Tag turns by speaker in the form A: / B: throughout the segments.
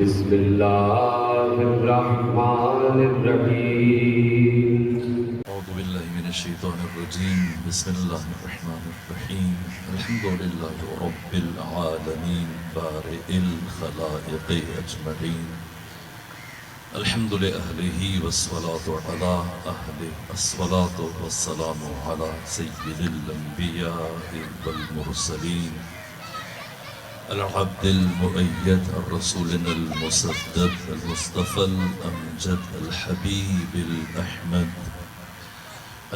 A: بسم اللہ الرحمن الرحیم
B: اعوذ باللہ من الشیطان الرجیم بسم اللہ الرحمن الرحیم الحمد للہ رب العالمین بارئ الخلائق اجمعین الحمد لأہلہ والصلاة علی اہلہ الصلاة والسلام علی سید الانبیاء والمرسلین العبد المؤيد الرسول المسدد المصطفى الأمجد الحبيب الأحمد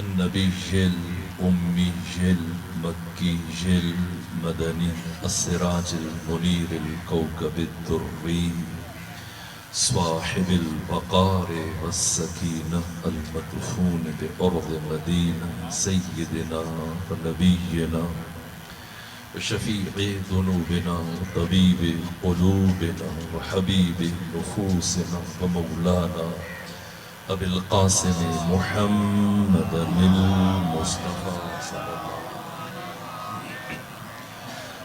B: النبي الأمي المكي المدني السراج المنير الكوكب الدري صاحب الوقار والسكينة المدفون بأرض مدينة سيدنا ونبينا وشفيع ذنوبنا وطبيب قلوبنا وحبيب نفوسنا ومولانا أبي القاسم محمد المصطفى صلى الله عليه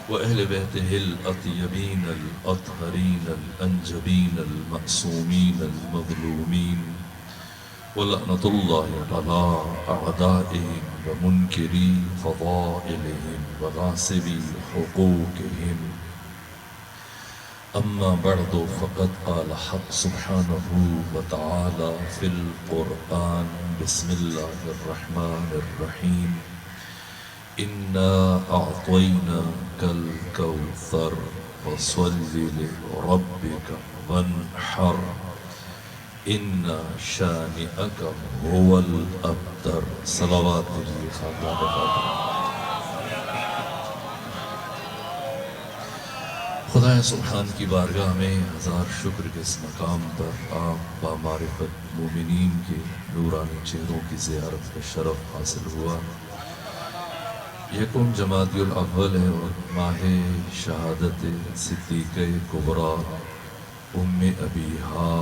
B: وأهل بيته الأطيبين الأطهرين الأنجبين المأسومين المظلومين ولعنة الله على أعدائهم ومنكري فضائلهم وغاصبي حقوقهم أما بعد فقد قال حق سبحانه وتعالى في القرآن بسم الله الرحمن الرحيم إنا أعطيناك الكوثر فصل لربك وانحر إن شانئك هو الأبتر صلوات الله خاندان فاطمہ. خدا سبحان کی بارگاہ میں ہزار شکر کے اس مقام پر آپ بامعرفت مومنین کے نورانی چہروں کی زیارت کا شرف حاصل ہوا. یکم جمادی الاول ہے اور ماہ شہادت صدیقہ کبریٰ ام ابیہا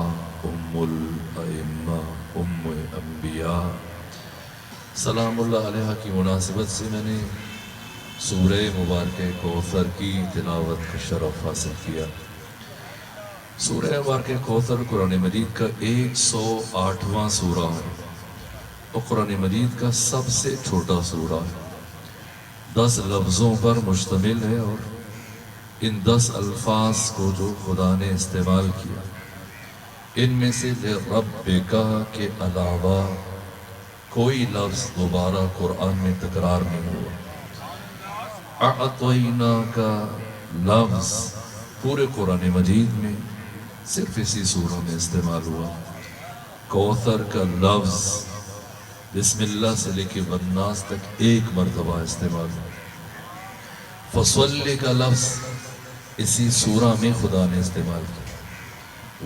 B: ام الائمہ ام انبیاء سلام اللہ علیہ کی مناسبت سے میں نے سورہ مبارکہ کوثر کی تلاوت کا شرف حاصل کیا. سورہ مبارکہ کوثر قرآن مجید کا 108واں سورہ ہے اور قرآن مجید کا سب سے چھوٹا سورہ ہے. 10 لفظوں پر مشتمل ہے اور ان 10 الفاظ کو جو خدا نے استعمال کیا ان میں سے ربک کے علاوہ کوئی لفظ دوبارہ قرآن میں تکرار نہیں ہوا. اعطینا کا لفظ پورے قرآن مجید میں صرف اسی سورہ میں استعمال ہوا. کوثر کا لفظ بسم اللہ سے لے کے والناس تک ایک مرتبہ استعمال ہوا. فصلی کا لفظ اسی سورہ میں خدا نے استعمال کیا.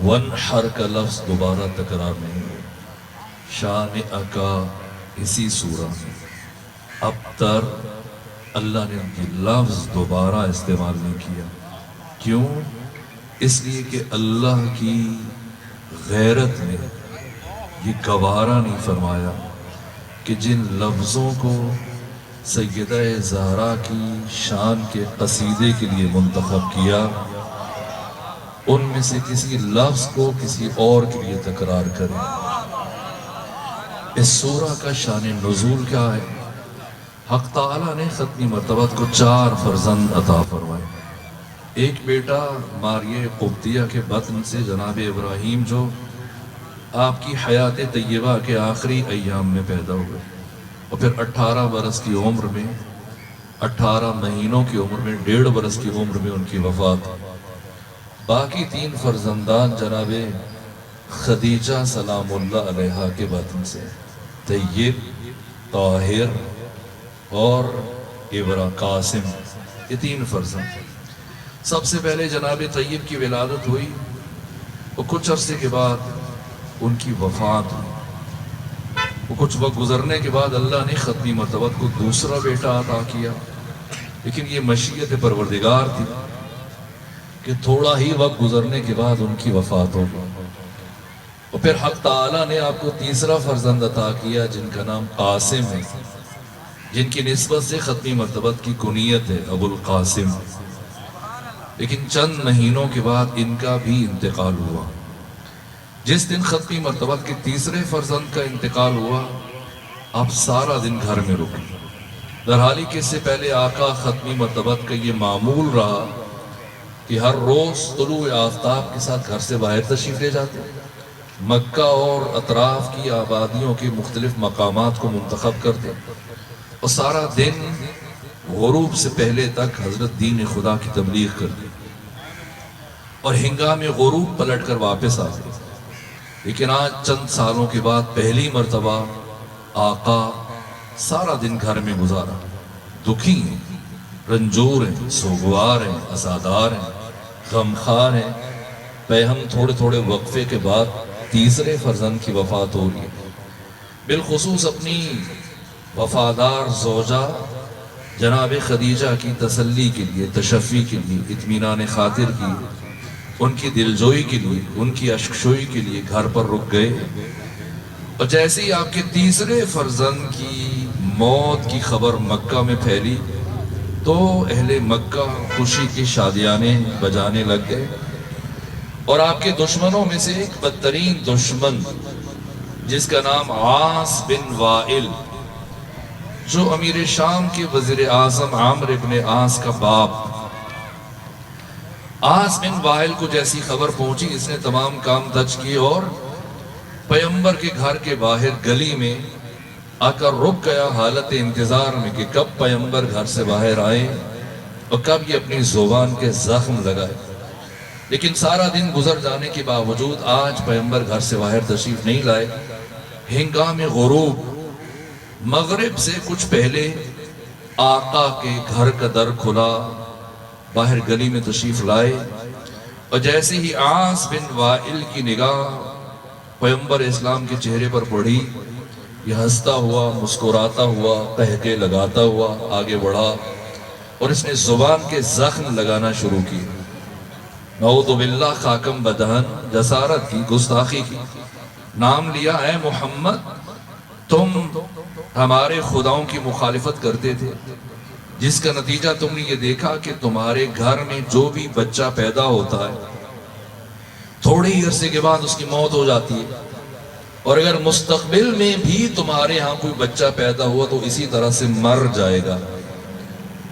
B: وانحر کا لفظ دوبارہ تکرار نہیں ہوا. شانئک اسی سورہ میں. ابتر اللہ نے یہ لفظ دوبارہ استعمال نہیں کیا. کیوں؟ اس لیے کہ اللہ کی غیرت نے یہ گوارا نہیں فرمایا کہ جن لفظوں کو سیدہ زہرا کی شان کے قصیدے کے لیے منتخب کیا ان میں سے کسی لفظ کو کسی اور کے لیے تکرار کریں. اس سورہ کا شان نزول کیا ہے؟ حق تعالیٰ نے ختمی مرتبت کو 4 فرزند عطا فرمائے. ایک بیٹا ماریہ قبطیہ کے بطن سے جناب ابراہیم جو آپ کی حیات طیبہ کے آخری ایام میں پیدا ہوئے اور پھر 18 برس کی عمر میں 18 مہینوں کی عمر میں 1.5 برس کی عمر میں ان کی وفات. باقی 3 فرزندان جناب خدیجہ سلام اللہ علیہ کے بطن سے طیب طاہر اور قاسم یہ 3 فرزند. سب سے پہلے جناب طیب کی ولادت ہوئی اور کچھ عرصے کے بعد ان کی وفات ہوئی. وہ کچھ وقت گزرنے کے بعد اللہ نے ختمی مرتبت کو دوسرا بیٹا عطا کیا لیکن یہ مشیت پروردگار تھی کہ تھوڑا ہی وقت گزرنے کے بعد ان کی وفات ہو گئی. اور پھر حق تعالیٰ نے آپ کو تیسرا فرزند عطا کیا جن کا نام قاسم ہے جن کی نسبت سے ختمی مرتبت کی کنیت ہے ابو القاسم. لیکن چند مہینوں کے بعد ان کا بھی انتقال ہوا۔ جس دن ختمی مرتبہ کے تیسرے فرزند کا انتقال ہوا، آپ سارا دن گھر میں رکے، درحالی کہ اس سے پہلے آقا ختمی مرتبہ کا یہ معمول رہا کہ ہر روز طلوع آفتاب کے ساتھ گھر سے باہر تشریف لے جاتے، مکہ اور اطراف کی آبادیوں کے مختلف مقامات کو منتخب کرتے اور سارا دن غروب سے پہلے تک حضرت دین خدا کی تبلیغ کرتے اور ہنگام غروب پلٹ کر واپس آتے۔ لیکن آج چند سالوں کے بعد پہلی مرتبہ آقا سارا دن گھر میں گزارا، دکھی ہیں، رنجور ہیں، سوگوار ہیں، عزادار ہیں، غمخوار ہیں۔ ہم تھوڑے تھوڑے وقفے کے بعد تیسرے فرزند کی وفات ہو رہی ہے، بالخصوص اپنی وفادار زوجہ جناب خدیجہ کی تسلی کے لیے، تشفی کے لیے، اطمینان خاطر کی، ان کی دلجوئی کے لیے، ان کی اشکشوئی کے لیے گھر پر رک گئے۔ اور جیسے ہی آپ کے تیسرے فرزند کی موت کی خبر مکہ میں پھیلی تو اہل مکہ خوشی کی شادیانے بجانے لگ گئے، اور آپ کے دشمنوں میں سے ایک بدترین دشمن جس کا نام عاص بن وائل، جو امیر شام کے وزیر اعظم عامر ابن عاص کا باپ، عاص بن وائل کو جیسی خبر پہنچی اس نے تمام کام دج کیے اور پیغمبر کے گھر کے باہر گلی میں آ کر رک گیا، حالت انتظار میں کہ کب پیغمبر گھر سے باہر آئے اور کب یہ اپنی زبان کے زخم لگائے۔ لیکن سارا دن گزر جانے کے باوجود آج پیغمبر گھر سے باہر تشریف نہیں لائے۔ ہنگام غروب مغرب سے کچھ پہلے آقا کے گھر کا در کھلا، باہر گلی میں تشریف لائے، اور جیسے ہی عاص بن وائل کی نگاہ پیغمبر اسلام کے چہرے پر پڑی، یہ ہنستا ہوا، مسکراتا ہوا، قہقہے لگاتا ہوا آگے بڑھا اور اس نے زبان کے زخم لگانا شروع کی۔ نعوذ باللہ، خاکم بدہن، جسارت کی، گستاخی کی۔ نام لیا، اے محمد تم ہمارے خداؤں کی مخالفت کرتے تھے، جس کا نتیجہ تم نے یہ دیکھا کہ تمہارے گھر میں جو بھی بچہ پیدا ہوتا ہے تھوڑے ہی عرصے کے بعد اس کی موت ہو جاتی ہے، اور اگر مستقبل میں بھی تمہارے ہاں کوئی بچہ پیدا ہوا تو اسی طرح سے مر جائے گا۔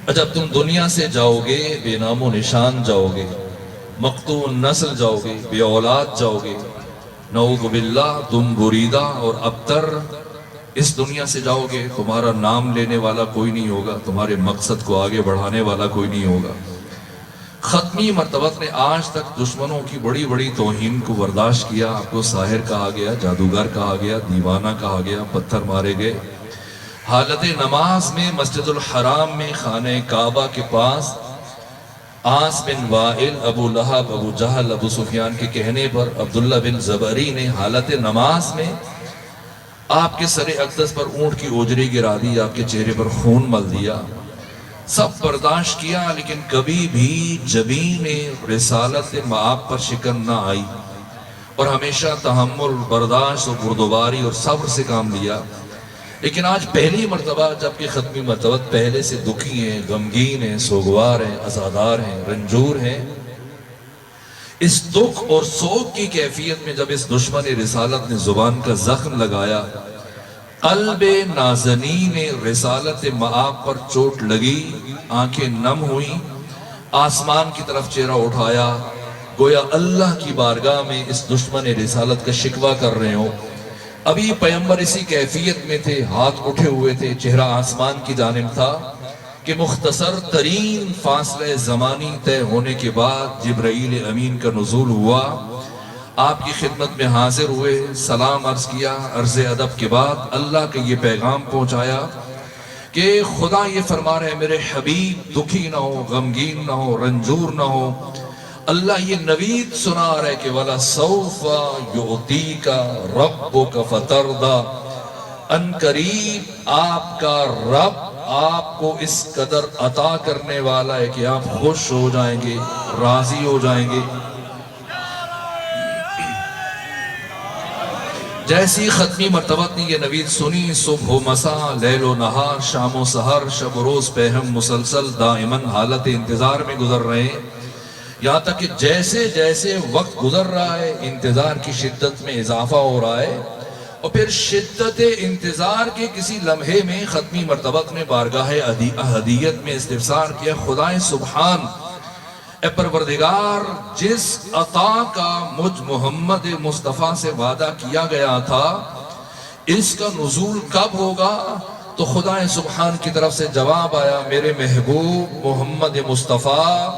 B: جب تم دنیا سے جاؤ گے بے نام و نشان جاؤ گے، مقطوع نسل جاؤ گے، بے اولاد جاؤ گے، نعوذ باللہ تم بریدہ اور ابتر اس دنیا سے جاؤ گے، تمہارا نام لینے والا کوئی نہیں ہوگا، تمہارے مقصد کو آگے بڑھانے والا کوئی نہیں ہوگا۔ ختمی مرتبہ نے آج تک دشمنوں کی بڑی بڑی توہین کو برداشت کیا، آپ کو ساحر کہا گیا، جادوگر کہا گیا، دیوانہ کہا گیا، پتھر مارے گئے۔ حالت نماز میں مسجد الحرام میں خانہ کعبہ کے پاس عاص بن وائل، ابو لہب، ابو جہل، ابو سفیان کے کہنے پر عبداللہ بن زبری نے حالت نماز میں آپ کے سر اقدس پر اونٹ کی اوجری گرا دی، آپ کے چہرے پر خون مل دیا۔ سب برداشت کیا، لیکن کبھی بھی جبین رسالت مآب پر شکن نہ آئی، اور ہمیشہ تحمل، برداشت اور بردباری اور صبر سے کام لیا۔ لیکن آج پہلی مرتبہ جبکہ ختمی مرتبہ پہلے سے دکھی ہیں، غمگین ہیں، سوگوار ہیں، عزادار ہیں، رنجور ہیں، اس دکھ اور سوگ کی کیفیت میں جب اس دشمن رسالت نے زبان کا زخم لگایا، قلب نازنین رسالت مآب پر چوٹ لگی، آنکھیں نم ہوئیں، آسمان کی طرف چہرہ اٹھایا، گویا اللہ کی بارگاہ میں اس دشمن رسالت کا شکوہ کر رہے ہوں۔ ابھی پیغمبر اسی کیفیت میں تھے، ہاتھ اٹھے ہوئے تھے، چہرہ آسمان کی جانب تھا کہ مختصر ترین فاصلہ زمانی طے ہونے کے بعد جبرائیل امین کا نزول ہوا، آپ کی خدمت میں حاضر ہوئے، سلام عرض کیا، عرض ادب کے بعد اللہ کا یہ پیغام پہنچایا کہ خدا یہ فرما رہے ہیں میرے حبیب دکھی نہ ہو، غمگین نہ ہو، رنجور نہ ہو۔ اللہ یہ نوید سنا رہے کہ وَلَسَوْفَ يُعْطِيكَ رَبُّكَ فَتَرْضَى، ان قریب آپ کا رب آپ کو اس قدر عطا کرنے والا ہے کہ آپ خوش ہو جائیں گے، راضی ہو جائیں گے۔ جیسی ختمی مرتبہ نے یہ نوید سنی، صبح و مساء، لیل و نہار، شام و سحر، شب و روز پہم مسلسل دائماً حالت انتظار میں گزر رہے ہیں یہاں تک کہ جیسے جیسے وقت گزر رہا ہے انتظار کی شدت میں اضافہ ہو رہا ہے، اور پھر شدت انتظار کے کسی لمحے میں ختمی مرتبت نے بارگاہ احدیت میں استفسار کیا، خدائے سبحان، اے پروردگار، جس عطا کا مجھ محمد مصطفیٰ سے وعدہ کیا گیا تھا اس کا نزول کب ہوگا؟ تو خدائے سبحان کی طرف سے جواب آیا، میرے محبوب محمد مصطفیٰ،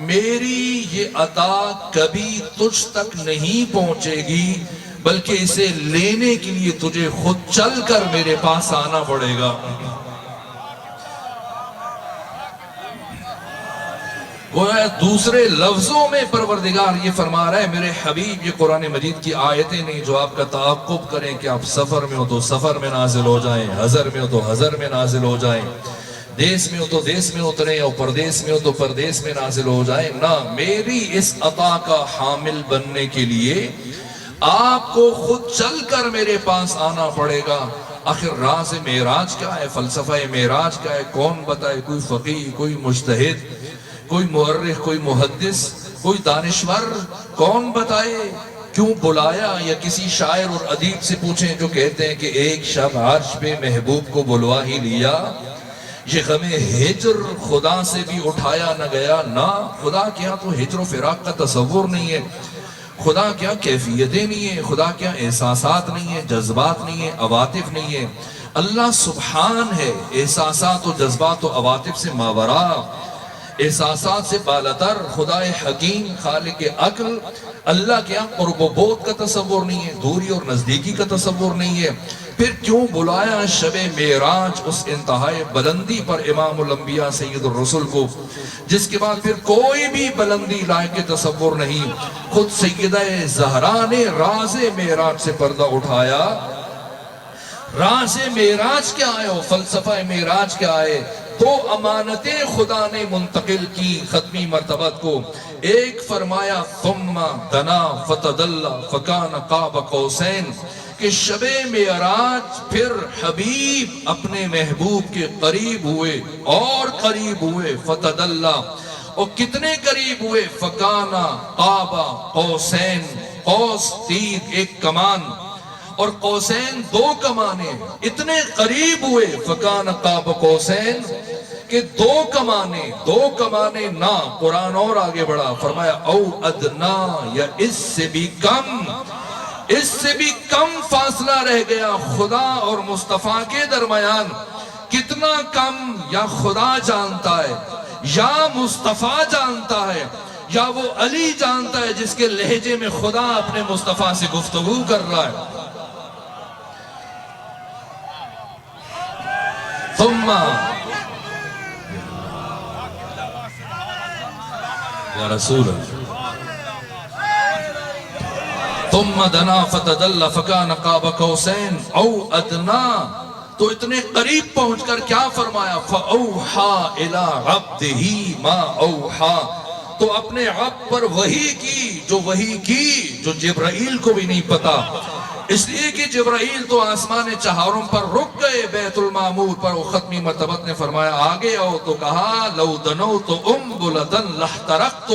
B: میری یہ عطا کبھی تجھ تک نہیں پہنچے گی، بلکہ اسے لینے کے لیے تجھے خود چل کر میرے پاس آنا پڑے گا۔ گویا دوسرے لفظوں میں پروردگار یہ فرما رہا ہے، میرے حبیب، یہ قرآن مجید کی آیتیں نہیں جو آپ کا تعاقب کریں کہ آپ سفر میں ہو تو سفر میں نازل ہو جائیں، حضر میں ہو تو حضر میں نازل ہو جائیں، دیس میں ہو تو دیس میں اتریں، اور پردیس میں ہو تو پردیس میں نازل ہو جائیں۔ نہ، میری اس عطا کا حامل بننے کے لیے آپ کو خود چل کر میرے پاس آنا پڑے گا۔ آخر راز معراج کیا ہے؟ فلسفہ معراج کیا ہے؟ کون بتائے؟ کوئی فقیہ، کوئی مجتہد، کوئی مورخ، کوئی محدث، کوئی دانشور، کون بتائے؟ کیوں بلایا؟ یا کسی شاعر اور ادیب سے پوچھیں جو کہتے ہیں کہ ایک شب عرش پہ محبوب کو بلوا ہی لیا، یہ غم ہجر خدا سے بھی اٹھایا نہ گیا۔ نہ، خدا کیا تو ہجر و فراق کا تصور نہیں ہے، خدا کیا کیفیتیں نہیں ہیں، خدا کیا احساسات نہیں ہیں، جذبات نہیں ہیں، عواطف نہیں ہیں۔ اللہ سبحان ہے، احساسات و جذبات و عواطف سے ماورا، احساسات سے بالاتر، خدا حکیم، خالق عقل۔ اللہ کیا قرب و بعد کا تصور نہیں ہے، دوری اور نزدیکی کا تصور نہیں ہے۔ پھر کیوں بلایا شب معراج اس انتہائی بلندی پر امام الانبیاء سید الرسل کو، جس کے بعد پھر کوئی بھی بلندی لائق تصور نہیں۔ خود سیدہ زہرا نے راز معراج سے پردہ اٹھایا۔ راز معراج کیا ہے؟ اور فلسفہ معراج کیا ہے؟ دو امانتیں خدا نے منتقل کی ختمی مرتبت کو۔ ایک فرمایا ثم دنا فتدلی فکان قاب قوسین، کہ شب معراج پھر حبیب اپنے محبوب کے قریب ہوئے اور قریب ہوئے، فتدلی، اور کتنے قریب ہوئے؟ فکان قاب قوسین، قوس تیر ایک کمان، اور قوسین دو کمانے، اتنے قریب ہوئے فکان قاب قوسین کہ دو کمانے نہ، قرآن اور آگے بڑھا، فرمایا او ادنا، یا اس سے بھی کم فاصلہ رہ گیا خدا اور مصطفیٰ کے درمیان۔ کتنا کم؟ یا خدا جانتا ہے، یا مصطفیٰ جانتا ہے، یا وہ علی جانتا ہے جس کے لہجے میں خدا اپنے مصطفیٰ سے گفتگو کر رہا ہے۔ ثم یا رسول ثم دنا فتدلی فکان قاب قوسین او ادنا، تو اتنے قریب پہنچ کر کیا فرمایا؟ فَأَوْحَا إِلَىٰ عَبْدِهِ مَا أَوْحَا، تو اپنے عبد پر وحی کی جو جبرائیل کو بھی نہیں پتا، اس لیے کہ جبرائیل تو آسمان چہاروں پر رک گئے، بیت المعمور پر وہ ختمی مرتبت نے فرمایا آگے آؤ، تو کہا لو دنوت انبلتن لاحترقت،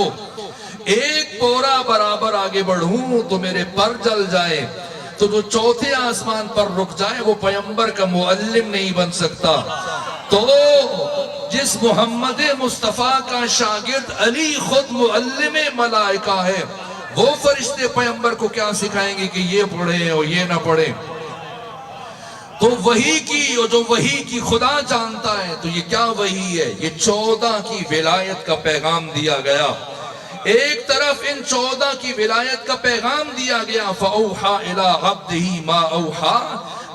B: ایک پورا برابر آگے بڑھوں تو میرے پر جل جائے۔ تو جو چوتھے آسمان پر رک جائے وہ پیغمبر کا معلم نہیں بن سکتا۔ تو جس محمد مصطفیٰ کا شاگرد علی خود معلم ملائکہ ہے، وہ فرشتے پیغمبر کو کیا سکھائیں گے کہ یہ پڑھیں اور یہ نہ پڑھیں؟ تو وحی کی، اور جو وحی کی خدا جانتا ہے، تو یہ کیا وحی ہے؟ یہ 14 کی ولایت کا پیغام دیا گیا۔ ایک طرف ان 14 کی ولایت کا پیغام دیا گیا، فَأَوْحَا إِلَىٰ عَبْدِهِ مَا أَوْحَا،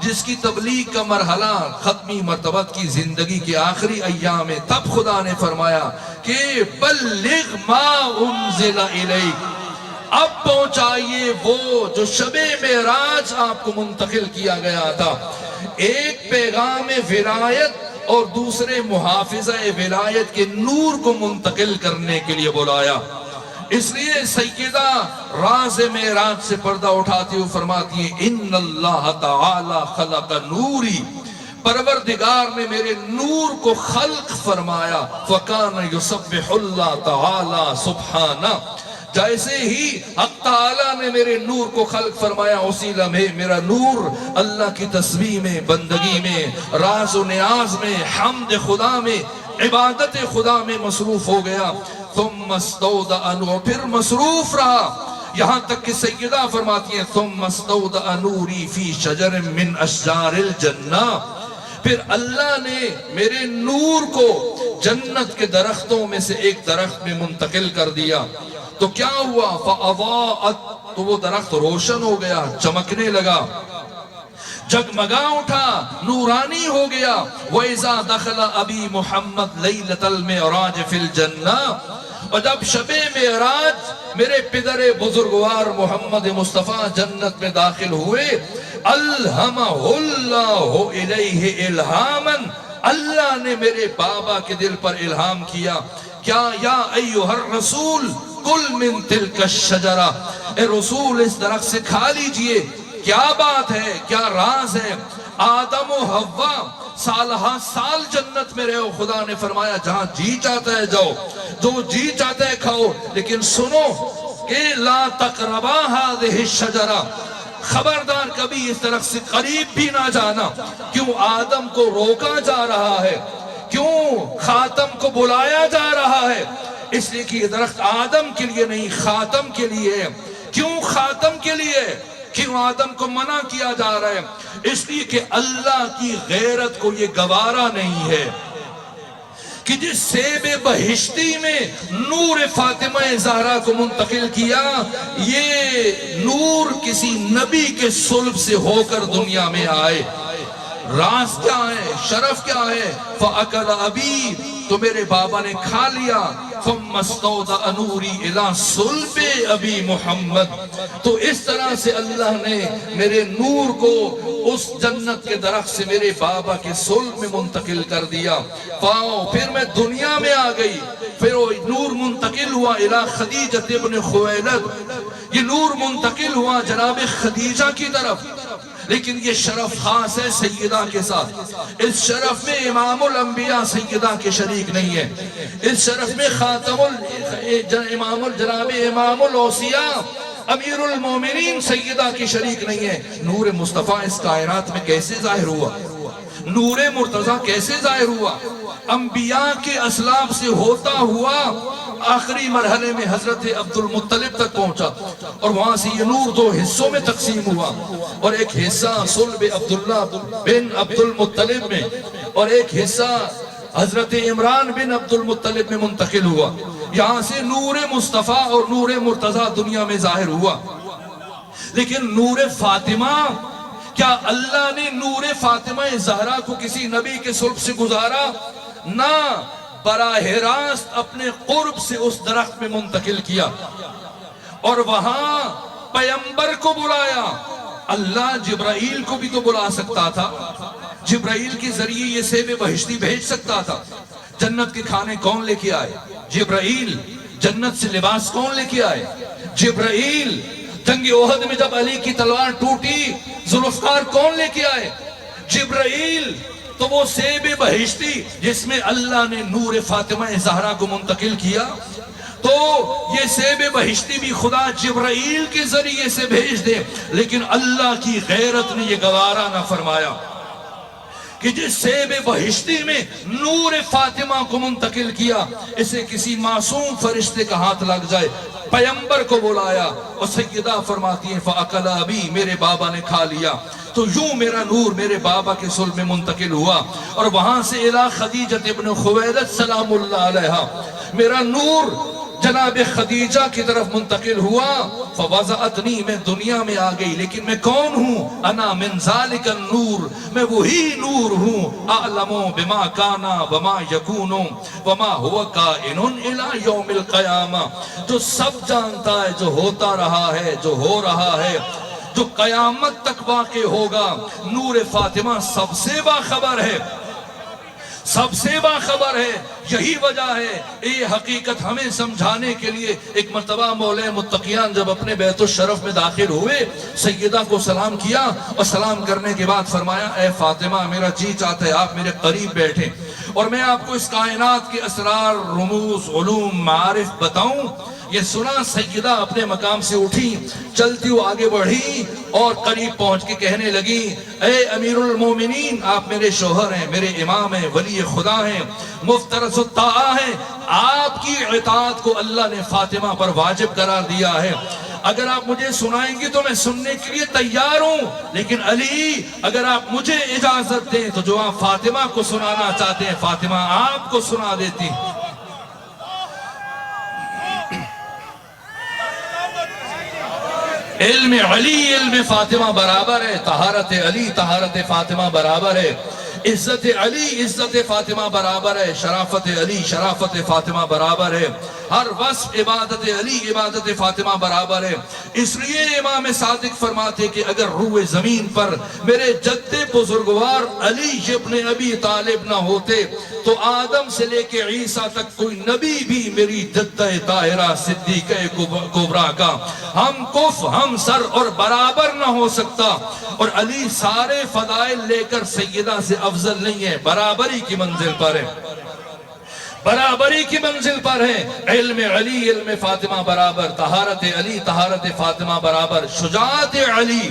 B: جس کی تبلیغ کا مرحلہ ختمی مرتبت کی زندگی کے آخری ایام میں، تب خدا نے فرمایا کہ بلغ ما انزل الیک، اب پہنچائیے وہ جو شب معراج آپ کو منتقل کیا گیا تھا۔ ایک پیغام ولایت اور دوسرے محافظہ ولایت کے نور کو منتقل کرنے کے لیے بلایا۔ اس لیے سیدہ راز معراج سے پردہ اٹھاتی ہوئی فرماتی ہے ان اللہ تعالی خلق نوری، پروردگار نے میرے نور کو خلق فرمایا، فَكَانَ يُسَبِّحُ اللَّهُ تَعَالَى سُبْحَانَهُ، جیسے ہی حق تعالیٰ نے میرے نور کو خلق فرمایا اسی لمحے میرا نور اللہ کی تسبیح میں، بندگی میں، راز و نیاز میں، حمد خدا میں، عبادت خدا میں مصروف ہو گیا۔ ثم استودع نور، پھر مصروف رہا، یہاں تک کہ سیدہ فرماتی ہیں ثم استودع نوری فی شجر من اشجار الجنہ، پھر اللہ نے میرے نور کو جنت کے درختوں میں سے ایک درخت میں منتقل کر دیا۔ تو کیا ہوا؟ فَأَضَاءَتْ، تو وہ درخت روشن ہو گیا، چمکنے لگا، جگمگا اٹھا، نورانی ہو گیا۔ وَإِذَا دَخَلَ أَبِي مُحَمَّدْ لَيْلَةَ الْمِعْرَاجِ فِي الْجَنَّةِ، اور جب شب معراج میرے پدر بزرگوار محمد مصطفیٰ جنت میں داخل ہوئے، أَلْهَمَهُ اللَّهُ إِلَيْهِ إِلْهَامًا، اللہ نے میرے بابا کے دل پر الہام کیا، کیا یا ایھا الرسول کل من تلک الشجرہ، اے رسول اس درخت سے کھا لیجئے۔ کیا بات ہے، کیا راز ہے؟ آدم و حوا سالہ سال جنت میں رہو، خدا نے فرمایا جہاں جی چاہتا ہے جاؤ، جو جی چاہتا ہے کھاؤ، لیکن سنو کہ لا تقربا هذه الشجرہ، خبردار کبھی اس درخت سے قریب بھی نہ جانا۔ کیوں آدم کو روکا جا رہا ہے؟ کیوں خاتم کو بلایا جا رہا ہے؟ اس لیے کہ یہ درخت آدم کے لیے نہیں، خاتم کے لیے ہے۔ کیوں خاتم کے لیے؟ کیوں آدم کو منع کیا جا رہا ہے؟ اس لیے کہ اللہ کی غیرت کو یہ گوارا نہیں ہے کہ جس سیب بہشتی میں نور فاطمہ زہرا کو منتقل کیا، یہ نور کسی نبی کے صلب سے ہو کر دنیا میں آئے۔ راز کیا ہے، شرف کیا ہے؟ فَأَكَلَ أَبِي، تو میرے بابا نے کھا لیا۔ ثُمَّ اسْتَوْدَعَ نُورِي إِلَىٰ صُلْبِ أَبِي مُحَمَّدٍ، تو اس طرح سے اللہ نے میرے نور کو اس جنت کے درخت سے میرے بابا کے صلب میں منتقل کر دیا۔ پھر میں دنیا میں آ گئی، پھر وہ نور منتقل ہوا إِلَىٰ خدیجہ ابن خویلد، یہ نور منتقل ہوا جناب خدیجہ کی طرف۔ لیکن یہ شرف خاص ہے سیدہ کے ساتھ، اس شرف میں امام الانبیاء سیدہ کے شریک نہیں ہے، اس شرف میں جناب امام الاوصیاء امیر المومنین سیدہ کی شریک نہیں ہے۔ نور مصطفیٰ اس کائنات میں کیسے ظاہر ہوا؟ نور مرتضیٰ کیسے ظاہر ہوا؟ انبیاء کے اسلاف سے ہوتا ہوا آخری مرحلے میں حضرت عبد المطلب تک پہنچا، اور وہاں سے یہ نور دو حصوں میں تقسیم ہوا، اور ایک حصہ صلب عبداللہ بن عبد المطلب میں، اور ایک حصہ حضرت عمران بن عبد المطلب میں منتقل ہوا۔ یہاں سے نور مصطفیٰ اور نور مرتضیٰ دنیا میں ظاہر ہوا۔ لیکن نور فاطمہ، کیا اللہ نے نور فاطمہ زہرا کو کسی نبی کے صلب سے گزارا؟ نہ، براہ راست اپنے قرب سے اس درخت میں منتقل کیا، اور وہاں پیغمبر کو بلایا۔ اللہ جبرائیل کو بھی تو بلا سکتا تھا، جبرائیل کے ذریعے یہ سیب بہشتی بھیج سکتا تھا۔ جنت کے کھانے کون لے کے آئے؟ جبرائیل۔ جنت سے لباس کون لے کے آئے؟ جبرائیل۔ جنگ احد میں جب علی کی تلوار ٹوٹی، ذوالفقار کون لے کے آئے؟ جبرائیل۔ تو وہ سیب بہشتی جس میں اللہ نے نور فاطمہ زہرا کو منتقل کیا، تو یہ سیب بہشتی بھی خدا جبرائیل کے ذریعے سے بھیج دے، لیکن اللہ کی غیرت نے یہ گوارا نہ فرمایا کہ جس سیب بہشتی میں نور فاطمہ کو منتقل کیا، اسے کسی معصوم فرشتے کا ہاتھ لگ جائے۔ پیغمبر کو بلایا، اور سیدہ فرماتی ہیں فَأَكَلَ أَبِي، میرے بابا نے کھا لیا۔ تو یوں میرا نور میرے بابا کے صلب میں منتقل ہوا، اور وہاں سے الی خدیجہ ابن خویلد سلام اللہ علیہا میرا نور جناب خدیجہ کی طرف منتقل ہوا۔ فوضعتنی، میں دنیا میں آ گئی، لیکن میں کون ہوں؟ انا من ذالک النور، میں وہی نور ہوں۔ اعلم بما کانا وما یکون وما هو کائن الی یوم القیامہ، جو سب جانتا ہے، جو ہوتا رہا ہے، جو ہو رہا ہے، جو قیامت تک واقع ہوگا۔ نور فاطمہ سب سے باخبر ہے، سب سے باخبر ہے. یہی وجہ ہے یہ حقیقت ہمیں سمجھانے کے لیے ایک مرتبہ مولا متقیان جب اپنے بیت الشرف میں داخل ہوئے، سیدہ کو سلام کیا اور سلام کرنے کے بعد فرمایا اے فاطمہ میرا جی چاہتا ہے آپ میرے قریب بیٹھیں اور میں آپ کو اس کائنات کے اسرار، رموز، علوم، معارف بتاؤں. یہ سنا سیدہ اپنے مقام سے اٹھی، چلتی ہوئی آگے بڑھی اور قریب پہنچ کے کہنے لگی اے امیر المومنین، آپ میرے شوہر ہیں، میرے امام ہیں، ولی خدا ہیں، مفترض الطاعہ ہیں. آپ کی اطاعت کو اللہ نے فاطمہ پر واجب قرار دیا ہے. اگر آپ مجھے سنائیں گی تو میں سننے کے لیے تیار ہوں، لیکن علی اگر آپ مجھے اجازت دیں تو جو آپ فاطمہ کو سنانا چاہتے ہیں فاطمہ آپ کو سنا دیتی. علم علی علم فاطمہ برابر ہے، طہارت علی طہارت فاطمہ برابر ہے، عزت علی عزت فاطمہ برابر ہے، شرافت علی شرافت فاطمہ برابر ہے، ہر وصف عبادت علی عبادت فاطمہ برابر ہے. اس لیے امام صادق فرماتے کہ اگر روح زمین پر میرے جد بزرگوار علی ابن ابی طالب نہ ہوتے تو آدم سے لے کے عیسیٰ تک کوئی نبی بھی میری جدہ طاہرہ صدیقہ کبریٰ کا ہم کف ہم سر اور برابر نہ ہو سکتا. اور علی سارے فضائل لے کر سیدہ سے افضل نہیں ہے، برابری کی منزل پر ہے، برابری کی منزل پر ہے. علم علی علم فاطمہ برابر، طہارت علی طہارت فاطمہ برابر، شجاعت علی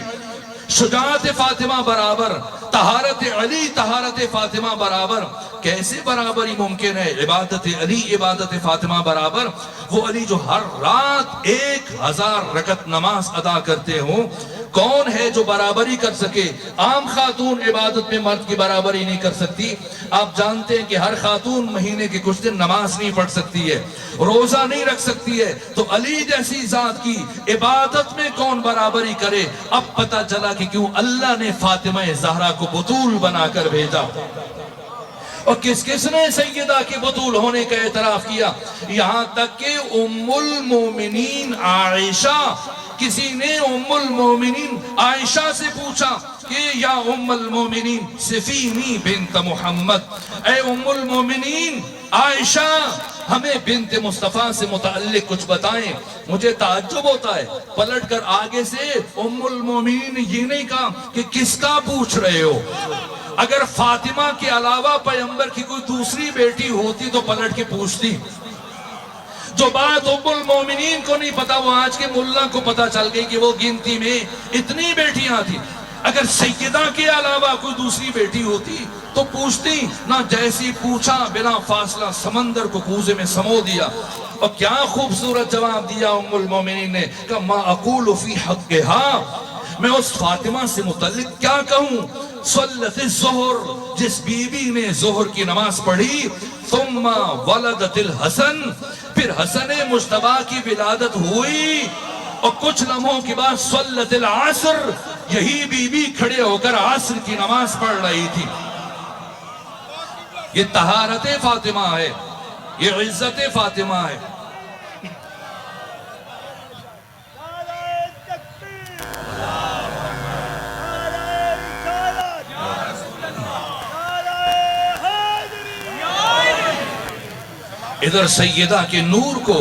B: شجاعت فاطمہ برابر، طہارت علی طہارت فاطمہ برابر. کیسے برابری ممکن ہے؟ عبادت علی عبادت فاطمہ برابر. وہ علی جو ہر رات 1000 رکعت نماز ادا کرتے ہوں، کون ہے جو برابری کر سکے؟ عام خاتون عبادت میں مرد کی برابری نہیں کر سکتی. آپ جانتے ہیں کہ ہر خاتون مہینے کے کچھ دن نماز نہیں پڑھ سکتی ہے، روزہ نہیں رکھ سکتی ہے، تو علی جیسی ذات کی عبادت میں کون برابری کرے؟ اب پتہ چلا کہ کیوں اللہ نے فاطمہ زہرا کو بطول بنا کر بھیجا. اور کس کس نے سیدہ کے بطول ہونے کا اعتراف کیا؟ یہاں تک کہ ام المومنین عائشہ، کسی نے ام المومنین عائشہ سے پوچھا کہ یا ام المومنین صفینی بنت محمد، اے ام المومنین عائشہ ہمیں بنت مصطفیٰ سے متعلق کچھ بتائیں. مجھے تعجب ہوتا ہے، پلٹ کر آگے سے ام المومنین یہ نہیں کہا کہ کس کا پوچھ رہے ہو. اگر فاطمہ کے علاوہ پیغمبر کی کوئی دوسری بیٹی ہوتی تو پلٹ کے پوچھتی. جو بات ام المومنین کو نہیں پتا وہ آج کے ملا کو پتا چل گئی کہ وہ گنتی میں اتنی بیٹیاں تھی. اگر سیدہ کے علاوہ کوئی دوسری بیٹی ہوتی تو پوچھتی نہ، جیسی پوچھا بلا فاصلہ سمندر کو کوزے میں سمو دیا. اور کیا خوبصورت جواب دیا ام المومنین نے کہ ما اقول فی حقہا، میں اس فاطمہ سے متعلق کیا کہوں؟ صلت الظہر، جس بی بی نے ظہر کی نماز پڑھی، ثم ولدت الحسن، پھر حسن مجتبیٰ کی ولادت ہوئی، اور کچھ لمحوں کے بعد صلت العصر، یہی بی بی کھڑے ہو کر عصر کی نماز پڑھ رہی تھی. یہ طہارت فاطمہ ہے، یہ عزت فاطمہ ہے. ادھر سیدہ کے نور کو،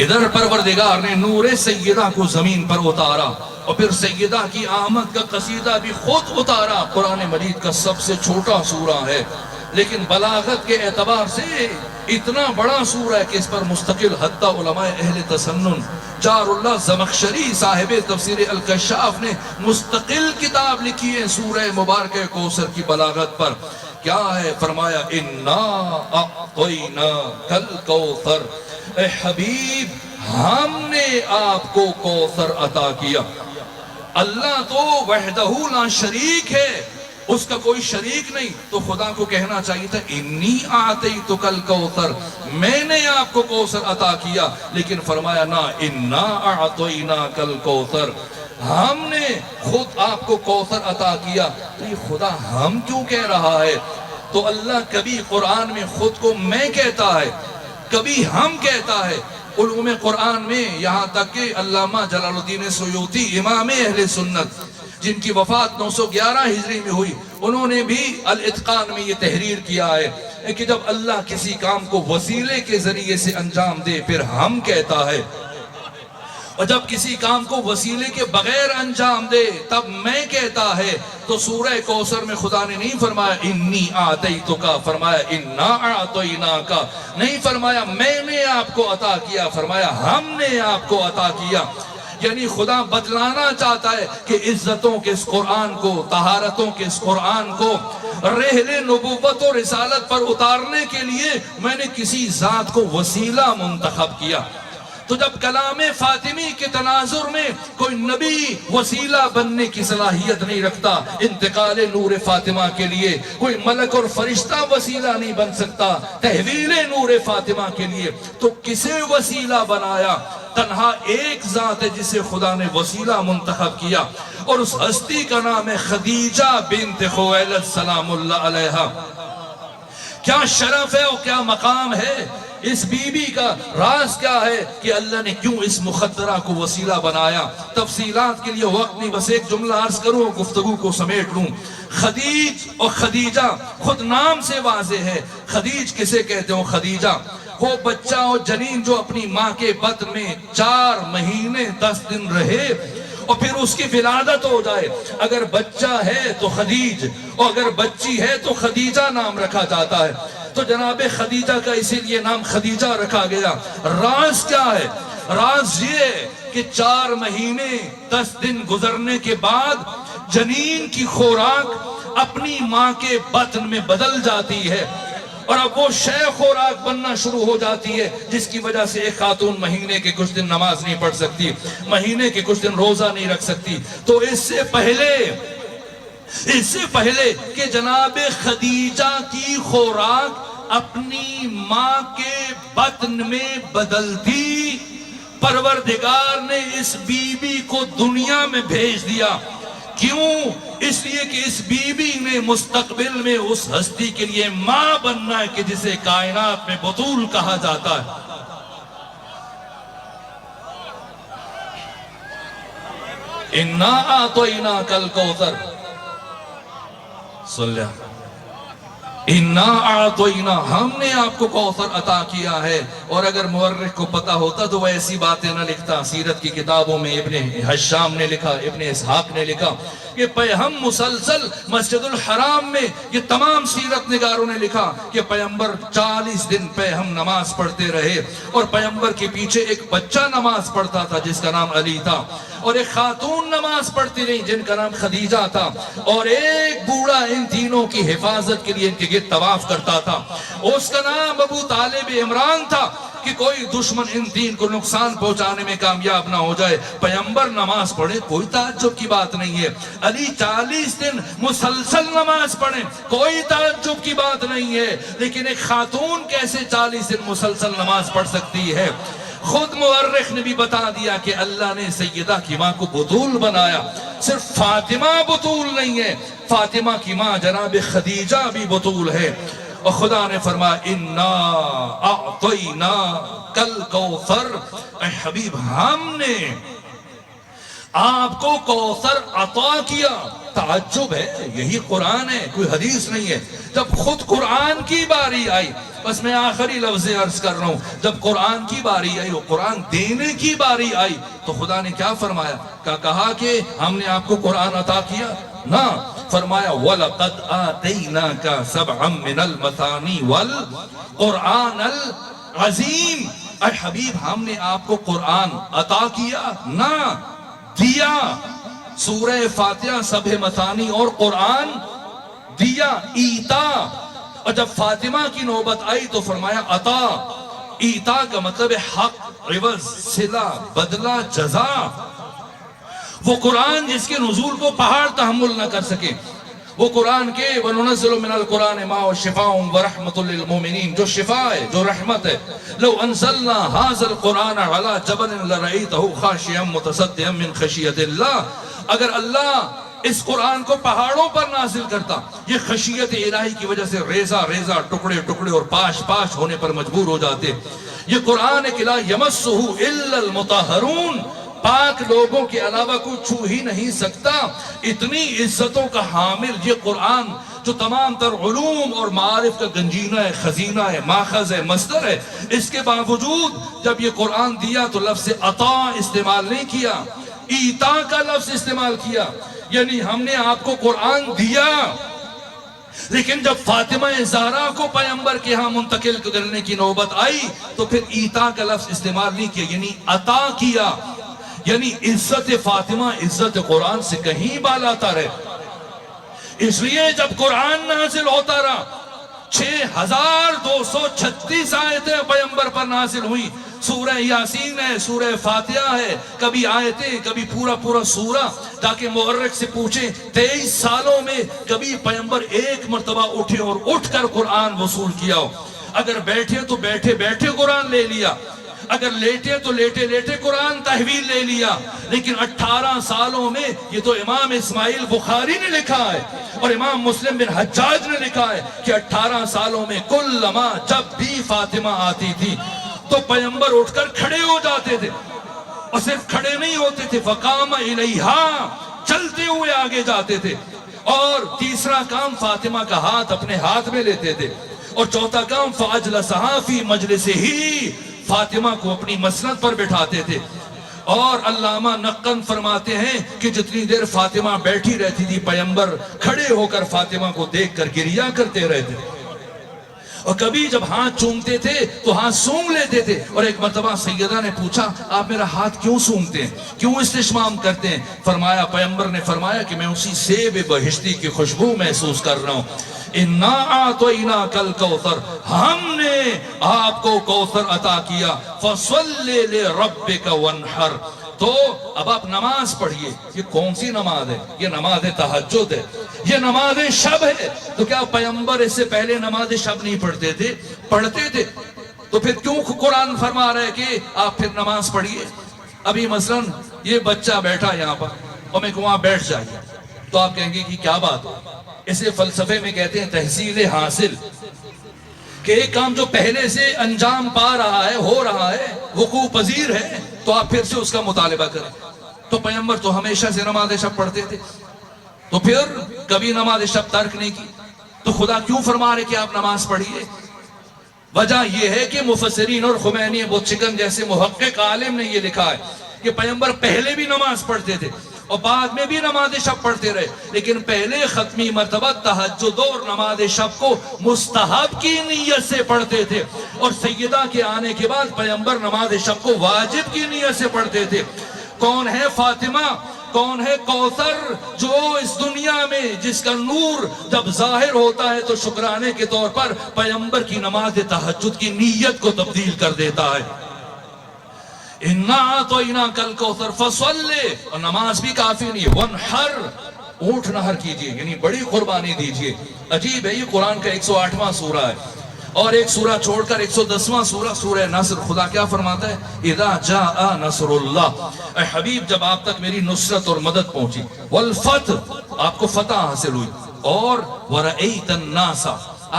B: ادھر پروردگار نے نور سیدہ کو زمین پر اتارا، اور پھر سیدہ کی آمد کا قصیدہ بھی خود اتارا. قرآن مجید کا سب سے چھوٹا سورہ ہے لیکن بلاغت کے اعتبار سے اتنا بڑا سورہ ہے کہ اس پر مستقل حتی علماء اہل تسنن جار اللہ زمخشری صاحب تفسیر الکشاف نے مستقل کتاب لکھی ہے سورہ مبارکہ کوثر کی بلاغت پر. کیا ہے؟ فرمایا انا اعطیناک الکوثر، اے حبیب ہم نے آپ کو کوثر عطا کیا. اللہ تو وحدہ لا شریک ہے، اس کا کوئی شریک نہیں، تو خدا کو کہنا چاہیے تھا انی اعطیتک الکوثر، میں نے آپ کو کوثر عطا کیا. لیکن فرمایا نہ، انا اعطیناک الکوثر، ہم نے خود آپ کو کوثر عطا کیا. تو یہ خدا ہم کیوں کہہ رہا ہے؟ تو اللہ کبھی قرآن میں خود کو میں کہتا ہے، کبھی ہم کہتا ہے. علوم قرآن میں یہاں تک کہ علامہ جلال الدین سیوطی امام اہل سنت جن کی وفات 911 ہجری میں ہوئی، انہوں نے بھی الاتقان میں یہ تحریر کیا ہے کہ جب اللہ کسی کام کو وسیلے کے ذریعے سے انجام دے پھر ہم کہتا ہے، اور جب کسی کام کو وسیلے کے بغیر انجام دے تب میں کہتا ہے۔ تو سورہ کوثر میں خدا نے نہیں فرمایا انی آتیتکا، فرمایا انا اعطیناکا، نہیں فرمایا میں نے آپ کو عطا کیا، فرمایا ہم نے آپ کو عطا کیا۔ یعنی خدا بتلانا چاہتا ہے کہ عزتوں کے اس قرآن کو، طہارتوں کے اس قرآن کو رحل نبوت و رسالت پر اتارنے کے لیے میں نے کسی ذات کو وسیلہ منتخب کیا۔ تو جب کلام فاطمی کے تناظر میں کوئی نبی وسیلہ بننے کی صلاحیت نہیں رکھتا، انتقال نور فاطمہ کے لیے کوئی ملک اور فرشتہ وسیلہ نہیں بن سکتا تحویل نور فاطمہ کے لیے، تو کسے وسیلہ بنایا؟ تنہا ایک ذات ہے جسے خدا نے وسیلہ منتخب کیا، اور اس ہستی کا نام ہے خدیجہ بنت خویلد سلام اللہ علیہا۔ کیا شرف ہے اور کیا مقام ہے اس بی بی کا؟ راز کیا ہے کہ اللہ نے کیوں اس مخدرہ کو وسیلہ بنایا؟ تفصیلات کے لیے وقت نہیں، بس ایک جملہ عرض کروں، گفتگو کو سمیٹ لوں۔ خدیج اور خدیجہ خود نام سے واضح ہے۔ خدیج کسے کہتے ہو؟ خدیجہ وہ بچہ اور جنین جو اپنی ماں کے بطن میں 4 مہینے 10 دن رہے اور پھر اس کی ولادت ہو جائے۔ اگر بچہ ہے تو خدیج، اور اگر بچی ہے تو خدیجہ نام رکھا جاتا ہے۔ تو جناب خدیجہ کا اسی لیے نام خدیجہ رکھا گیا۔ راز کیا ہے؟ راز یہ ہے کہ 4 مہینے 10 دن گزرنے کے بعد جنین کی خوراک اپنی ماں کے بطن میں بدل جاتی ہے، اور اب وہ شے خوراک بننا شروع ہو جاتی ہے جس کی وجہ سے ایک خاتون مہینے کے کچھ دن نماز نہیں پڑھ سکتی، مہینے کے کچھ دن روزہ نہیں رکھ سکتی۔ تو اس سے پہلے کہ جناب خدیجہ کی خوراک اپنی ماں کے بطن میں بدلتی، پروردگار نے اس بی بی کو دنیا میں بھیج دیا۔ کیوں؟ اس لیے کہ اس بی بی نے مستقبل میں اس ہستی کے لیے ماں بننا ہے کہ جسے کائنات میں بطول کہا جاتا ہے۔ اِنَّا أَعْطَيْنَاكَ الْكَوْثَرَ صلی اللہ اِنَّا أَعْطَيْنَا، ہم نے آپ کو کوثر عطا کیا ہے۔ اور اگر مورخ کو پتا ہوتا تو وہ ایسی باتیں نہ لکھتا۔ سیرت کی کتابوں میں ابن حشام نے لکھا، ابن اسحاق نے لکھا کہ ہم مسلسل مسجد الحرام میں، یہ تمام سیرت نگاروں نے لکھا کہ پیغمبر 40 دن ہم نماز پڑھتے رہے، اور پیغمبر کے پیچھے ایک بچہ نماز پڑھتا تھا جس کا نام علی تھا، اور ایک خاتون نماز پڑھتی رہی جن کا نام خدیجہ تھا، اور ایک بوڑھا ان تینوں کی حفاظت کے لیے ان کے گرد طواف کرتا تھا، اس کا نام ابو طالب عمران تھا کہ کوئی دشمن ان دین کو نقصان پہنچانے میں کامیاب نہ ہو جائے۔ پیغمبر نماز پڑھے، کوئی تعجب کی بات نہیں ہے۔ علی 40 دن مسلسل نماز پڑھیں، کوئی تعجب کی بات نہیں ہے، لیکن ایک خاتون کیسے 40 دن مسلسل نماز پڑھ سکتی ہے؟ خود مورخ نے بھی بتا دیا کہ اللہ نے سیدہ کی ماں کو بطول بنایا۔ صرف فاطمہ بطول نہیں ہے، فاطمہ کی ماں جناب خدیجہ بھی بطول ہے۔ اور خدا نے فرمایا اِنَّا أَعْطَيْنَاكَ الْكَوْثَرَ، اے حبیب ہم نے آپ کو کوثر عطا کیا۔ تعجب ہے، یہی قرآن ہے، کوئی حدیث نہیں ہے۔ جب خود قرآن کی باری آئی، بس میں آخری لفظ عرض کر رہا ہوں، جب قرآن کی باری آئی اور قرآن دینے کی باری آئی تو خدا نے کیا فرمایا؟ کہا کہ ہم نے آپ کو قرآن عطا کیا؟ نہ، فرمایا وَلَقَدْ آتَيْنَاكَ سَبْعًا مِّنَ الْمَثَانِي وَالْقُرْآنَ الْعَظِيمِ، اے حبیب ہم نے آپ کو قرآن عطا کیا؟ نہ، دیا۔ سورہ فاتحہ، سبع مثانی اور قرآن دیا، ایتا۔ اور جب فاطمہ کی نوبت آئی تو فرمایا عطا۔ ایتا کا مطلب حق، عوض، صلہ، بدلہ، جزا۔ وہ قرآن جس کے نزول کو پہاڑ تحمل نہ کر سکے، وہ قرآن کے وَنُنَزِّلُ مِنَ الْقُرْآنِ مَا هُوَ شِفَاءٌ وَرَحْمَةٌ لِّلْمُؤْمِنِينَ، جو شفا ہے، جو رحمت ہے۔ لو انزلنا هذا القرآن على جبل لرأيته خاشعا متصدعا من خشية الله، اگر اللہ اس قرآن کو پہاڑوں پر نازل کرتا، یہ خشیت الہی کی وجہ سے ریزہ ریزہ، ٹکڑے ٹکڑے اور پاش پاش ہونے پر مجبور ہو جاتے۔ یہ قرآن کہ لا یمسہ الا المطہرون، پاک لوگوں کے علاوہ کوئی چھو ہی نہیں سکتا. اتنی عزتوں کا حامل یہ قرآن جو تمام تر علوم اور معارف کا گنجینہ ہے، خزینہ ہے، ماخذ ہے، مصدر ہے، اس کے باوجود جب یہ قرآن دیا تو لفظ عطا استعمال نہیں کیا، ایتا کا لفظ استعمال کیا. یعنی ہم نے آپ کو قرآن دیا، لیکن جب فاطمہ زہرا کو پیغمبر کے ہاں منتقل کرنے کی نوبت آئی تو پھر ایتا کا لفظ استعمال نہیں کیا، یعنی عطا کیا. یعنی عزت فاطمہ عزت قرآن سے کہیں بالا تر ہے. اس لیے جب قرآن نازل ہوتا رہا 6236 آیتیں پیغمبر پر نازل ہوئی. سورہ یاسین ہے، سورہ فاتحہ ہے، کبھی آیتیں کبھی پورا سورہ، تاکہ مورخ سے پوچھیں 23 سالوں میں کبھی پیغمبر ایک مرتبہ اٹھے اور اٹھ کر قرآن وصول کیا ہو. اگر بیٹھے تو بیٹھے بیٹھے قرآن لے لیا، اگر لیٹے تو لیٹے لیٹے قرآن تحویل لے لیا. لیکن 18 سالوں میں یہ تو امام اسماعیل بخاری نے لکھا ہے اور امام مسلم بن حجاج نے لکھا ہے کہ 18 سالوں میں کلما جب بھی فاطمہ آتی تھی تو پیغمبر اٹھ کر کھڑے ہو جاتے تھے، اور صرف کھڑے نہیں ہوتے تھے، فقام الیہا، چلتے ہوئے آگے جاتے تھے. اور تیسرا کام فاطمہ کا ہاتھ اپنے ہاتھ میں لیتے تھے. اور چوتھا کام فاجلسہا فی مجلسہ، فاطمہ کو اپنی مسند پر بٹھاتے تھے. اور علامہ نقن فرماتے ہیں کہ جتنی دیر فاطمہ بیٹھی رہتی تھی پیغمبر کھڑے ہو کر فاطمہ کو دیکھ کر گریہ کرتے رہتے. اور کبھی جب ہاتھ چومتے تھے تو ہاتھ سونگ لیتے تھے. اور ایک مرتبہ سیدہ نے پوچھا آپ میرا ہاتھ کیوں سونگتے ہیں، کیوں استشمام کرتے ہیں؟ فرمایا پیغمبر نے فرمایا کہ میں اسی سیب بہشتی کی خوشبو محسوس کر رہا ہوں. اِنَّا أَعْطَيْنَاكَ الْكَوْثَرَ، ہم نے آپ کو کوثر عطا کیا. فَصَلِّ لِرَبِّكَ وَانْحَرْ، تو اب آپ نماز پڑھیے. یہ کون سی نماز ہے؟ یہ نماز تہجد ہے، یہ نماز شب ہے. تو کیا پیغمبر اس سے پہلے نماز شب نہیں پڑھتے تھے؟ پڑھتے تھے. تو پھر کیوں قرآن فرما رہا ہے کہ آپ پھر نماز پڑھیے؟ ابھی مثلا یہ بچہ بیٹھا یہاں پر اور میں کہوں آپ بیٹھ جائیے تو آپ کہیں گے کہ کیا بات ہو. اسے فلسفے میں کہتے ہیں تحصیل حاصل، کہ ایک کام جو پہلے سے انجام پا رہا ہے، ہو رہا ہے، وقوع پذیر ہے، تو آپ پھر سے اس کا مطالبہ کریں. تو پیغمبر تو ہمیشہ سے نماز شب پڑھتے تھے، تو پھر کبھی نماز شب ترک نہیں کی. تو خدا کیوں فرما رہے کہ آپ نماز پڑھیے؟ وجہ یہ ہے کہ مفسرین اور خمینی بوتچکن جیسے محقق عالم نے یہ لکھا ہے کہ پیغمبر پہلے بھی نماز پڑھتے تھے اور بعد میں بھی نماز شب پڑھتے رہے، لیکن پہلے ختمی مرتبہ تہجد اور نماز شب کو مستحب کی نیت سے پڑھتے تھے، اور سیدہ کے آنے کے بعد پیغمبر نماز شب کو واجب کی نیت سے پڑھتے تھے. کون ہے فاطمہ؟ کون ہے کوثر جو اس دنیا میں جس کا نور جب ظاہر ہوتا ہے تو شکرانے کے طور پر پیغمبر کی نماز تہجد کی نیت کو تبدیل کر دیتا ہے. اِنَّا أَعْطَيْنَاكَ الْكَوْثَرَ فَصَلِّ، اور نماز بھی کافی نہیں، وَانْحَرْ، اونٹ نہر کیجئے، یعنی بڑی قربانی دیجئے. عجیب ہے، یہ قرآن کا 108واں سورہ ہے، اور ایک سورہ چھوڑ کر 110واں سورہ سورہ نصر. خدا کیا فرماتا ہے؟ اِذَا جَاءَ نَصْرُ اللَّهِ، اے حبیب جب آپ تک میری نصرت اور مدد پہنچی، وَالْفَتْحِ، آپ کو فتح حاصل ہوئی، اور وَرَأَيْتَ النَّاسَ،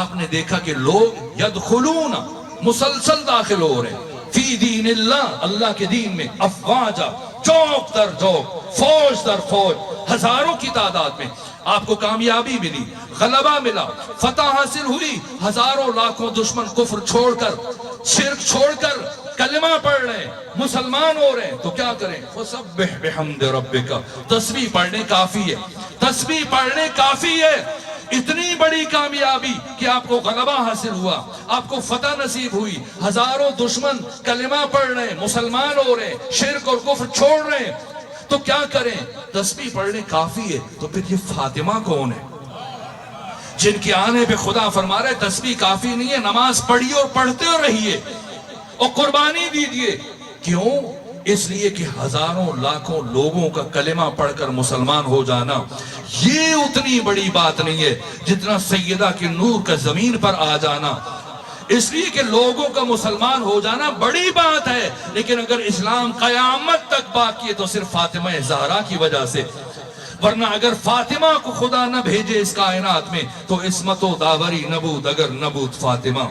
B: آپ نے دیکھا کہ لوگ يَدْخُلُونَ، مسلسل داخل ہو رہے ہیں، فی دین اللہ، اللہ کے دین میں، افواجا، چوک در چوک، فوج در فوج، ہزاروں کی تعداد میں. آپ کو کامیابی ملی، غلبہ ملا، فتح حاصل ہوئی. ہزاروں لاکھوں دشمن کفر چھوڑ کر، شرک چھوڑ کر کلمہ پڑھ رہے ہیں، مسلمان ہو رہے ہیں. تو کیا کریں؟ فَسَبِّحْ بِحَمْدِ رَبِّكَ، تسبیح پڑھنے کافی ہے، تسبیح پڑھنے کافی ہے. اتنی بڑی کامیابی کہ آپ کو غلبہ حاصل ہوا، آپ کو فتح نصیب ہوئی، ہزاروں دشمن کلمہ پڑھ رہے ہیں، مسلمان ہو رہے ہیں، شرک اور کفر چھوڑ رہے ہیں. تو کیا کریں؟ تسبیح پڑھنے کافی ہے. تو پھر یہ فاطمہ کون ہے جن کے آنے پہ خدا فرما رہا ہے تسبیح کافی نہیں ہے، نماز پڑھیے اور پڑھتے رہیے اور قربانی دیجیے. کیوں؟ اس لیے کہ ہزاروں لاکھوں لوگوں کا کلمہ پڑھ کر مسلمان ہو جانا یہ اتنی بڑی بات نہیں ہے جتنا سیدہ کے نور کا زمین پر آ جانا. اس لیے کہ لوگوں کا مسلمان ہو جانا بڑی بات ہے، لیکن اگر اسلام قیامت تک باقی ہے تو صرف فاطمہ زہرا کی وجہ سے. ورنہ اگر فاطمہ کو خدا نہ بھیجے اس کائنات میں تو عصمت و داوری نبود اگر نبود فاطمہ.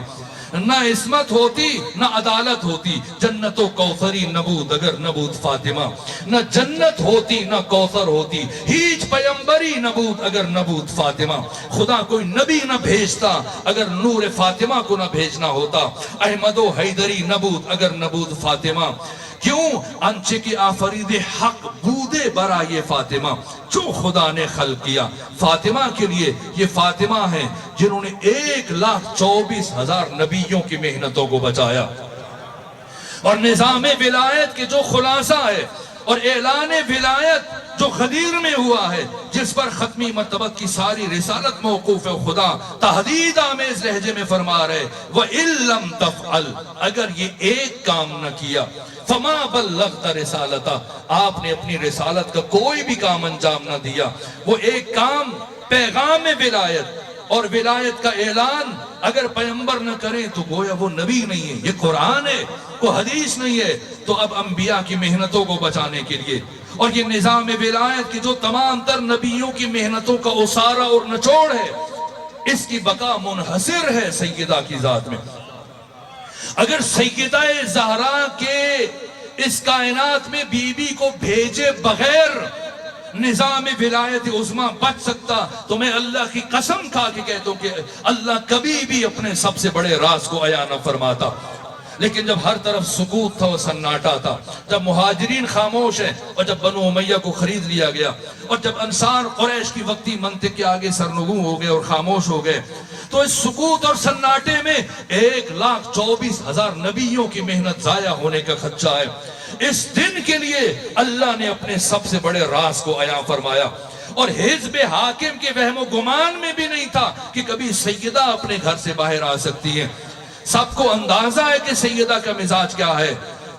B: نہ عصمت ہوتی نہ عدالت ہوتی، جنت و کوثری نبود اگر نبود فاطمہ، نہ جنت ہوتی نہ کوثر ہوتی، ہیچ پیمبری نبود اگر نبود فاطمہ، خدا کوئی نبی نہ بھیجتا اگر نور فاطمہ کو نہ بھیجنا ہوتا، احمد و حیدری نبود اگر نبود فاطمہ، کیوں انچے کی آفرید حق بودے برائے فاطمہ، جو خدا نے خلق کیا فاطمہ کے لیے، یہ فاطمہ ہیں جنہوں نے 1,24,000 نبیوں کی محنتوں کو بچایا، اور نظام ولایت کے جو خلاصہ ہے اور اعلان ولایت جو غدیر میں ہوا ہے، جس پر ختمی مرتبت کی ساری رسالت موقوف ہے، خدا تحدید آمیز لہجے میں فرما رہے وَإِن لَمْ تَفْعَلْ، اگر یہ ایک کام نہ کیا فَمَا بَلَّغْتَ رِسَالَتَ، آپ نے اپنی رسالت کا کوئی بھی کام انجام نہ دیا، وہ ایک کام پیغام ولایت اور ولایت کا اعلان اگر پیغمبر نہ کریں تو گویا وہ نبی نہیں ہے، یہ قرآن ہے، کوئی حدیث نہیں ہے، تو اب انبیاء کی محنتوں کو بچانے کے لیے اور یہ نظام ولایت کی جو تمام تر نبیوں کی محنتوں کا اسارہ اور نچوڑ ہے، اس کی بقا منحصر ہے سیدہ کی ذات میں۔ اگر سیدہ زہرا کے اس کائنات میں بی بی کو بھیجے بغیر نظام ولایت عظمیٰ بچ سکتا تو میں اللہ کی قسم کھا کے کہتا ہوں کہ اللہ کبھی بھی اپنے سب سے بڑے راز کو عیاں نہ فرماتا۔ لیکن جب ہر طرف سکوت تھا اور سناٹا تھا، جب مہاجرین خاموش ہیں اور جب بنو امیہ کو خرید لیا گیا اور جب انصار قریش کی وقتی منطق کے آگے سرنگوں ہو گئے اور خاموش ہو گئے، تو اس سکوت اور سناٹے میں 1,24,000 نبیوں کی محنت ضائع ہونے کا خدشہ ہے۔ اس دن کے لیے اللہ نے اپنے سب سے بڑے راز کو عیاں فرمایا، اور حزب حاکم کے وہم و گمان میں بھی نہیں تھا کہ کبھی سیدہ اپنے گھر سے باہر آ سکتی ہے۔ سب کو اندازہ ہے کہ سیدہ کا مزاج کیا ہے۔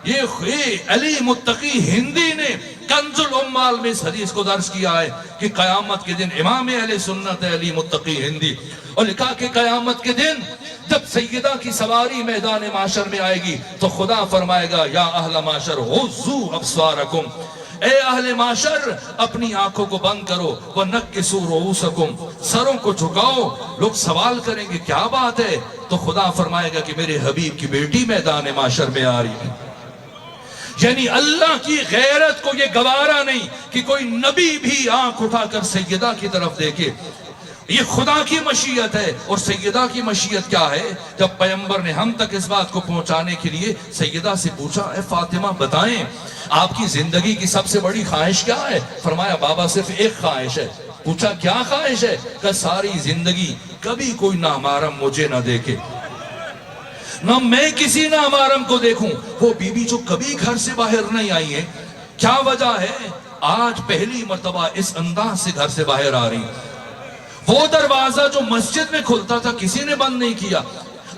B: یہ علی متقی ہندی نے کنز العمال میں اس حدیث کو درج کیا ہے کہ قیامت کے دن امام اہل سنت ہے علی متقی ہندی، اور لکھا کہ قیامت کے دن جب سیدہ کی سواری میدان معاشر میں آئے گی تو خدا فرمائے گا یا اہل معاشر غضوا ابصارکم، اے اہل معاشر اپنی آنکھوں کو بند کرو، وَنَكِّسُوا رُؤُوسَكُمْ، سروں کو جھکاؤ۔ لوگ سوال کریں گے کیا بات ہے، تو خدا فرمائے گا کہ میرے حبیب کی بیٹی میدان معاشر میں آ رہی ہے۔ یعنی اللہ کی غیرت کو یہ گوارا نہیں کہ کوئی نبی بھی آنکھ اٹھا کر سیدہ کی طرف دیکھے، یہ خدا کی مشیت ہے۔ اور سیدہ کی مشیت کیا ہے؟ جب پیغمبر نے ہم تک اس بات کو پہنچانے کے لیے سیدہ سے پوچھا اے فاطمہ بتائیں آپ کی زندگی کی سب سے بڑی خواہش کیا ہے؟ فرمایا بابا صرف ایک خواہش ہے۔ پوچھا کیا خواہش ہے؟ کہ ساری زندگی کبھی کوئی نامحرم مجھے نہ دیکھے، نہ میں کسی نامحرم کو دیکھوں۔ وہ بی بی جو کبھی گھر سے باہر نہیں آئی ہیں، کیا وجہ ہے؟ آج پہلی مرتبہ اس انداز سے گھر سے باہر آ رہی۔ وہ دروازہ جو مسجد میں کھلتا تھا کسی نے بند نہیں کیا،